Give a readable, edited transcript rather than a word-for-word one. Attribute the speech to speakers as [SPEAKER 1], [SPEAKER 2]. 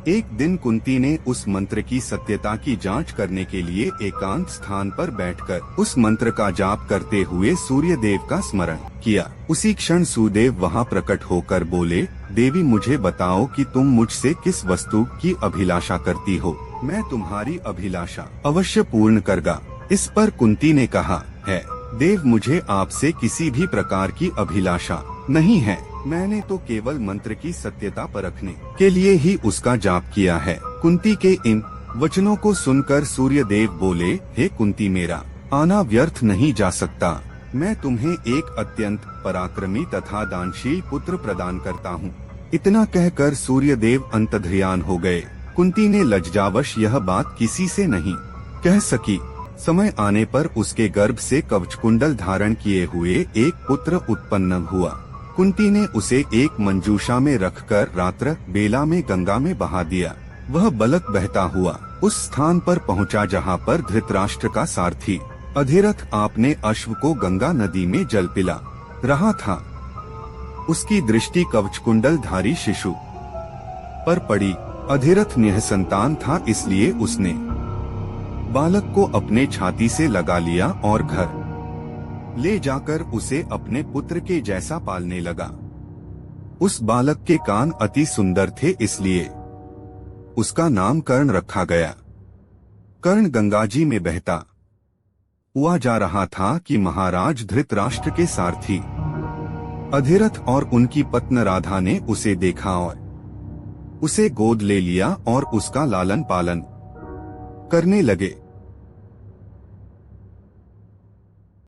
[SPEAKER 1] एक दिन कुंती ने उस मंत्र की सत्यता की जांच करने के लिए एकांत स्थान पर बैठकर उस मंत्र का जाप करते हुए सूर्य देव का स्मरण किया। उसी क्षण सूर्यदेव वहां प्रकट होकर बोले, देवी मुझे बताओ कि तुम मुझसे किस वस्तु की अभिलाषा करती हो, मैं तुम्हारी अभिलाषा अवश्य पूर्ण करगा। इस पर कुंती ने कहा, है देव मुझे आपसे किसी भी प्रकार की अभिलाषा नहीं है, मैंने तो केवल मंत्र की सत्यता परखने के लिए ही उसका जाप किया है। कुंती के इन वचनों को सुनकर सूर्य देव बोले, हे कुंती मेरा आना व्यर्थ नहीं जा सकता, मैं तुम्हें एक अत्यंत पराक्रमी तथा दानशील पुत्र प्रदान करता हूँ। इतना कहकर सूर्य देव अंतर्ध्यान हो गए। कुंती ने लज्जावश यह बात किसी से नहीं कह सकी। समय आने पर उसके गर्भ से कवचकुंडल धारण किए हुए एक पुत्र उत्पन्न हुआ। कुंती ने उसे एक मंजूषा में रखकर रात्र बेला में गंगा में बहा दिया। वह बलक बहता हुआ उस स्थान पर पहुंचा जहां पर धृतराष्ट्र का सारथी अधिरथ आपने अश्व को गंगा नदी में जल पिला रहा था। उसकी दृष्टि कवचकुंडल धारी शिशु पर पड़ी। अधिरथ निःसंतान था, इसलिए उसने बालक को अपने छाती से लगा लिया और घर ले जाकर उसे अपने पुत्र के जैसा पालने लगा। उस बालक के कान अति सुंदर थे, इसलिए उसका नाम कर्ण रखा गया। कर्ण गंगाजी में बहता हुआ जा रहा था कि महाराज धृतराष्ट्र के सारथी अधिरथ और उनकी पत्नी राधा ने उसे देखा और उसे गोद ले लिया और उसका लालन पालन करने लगे।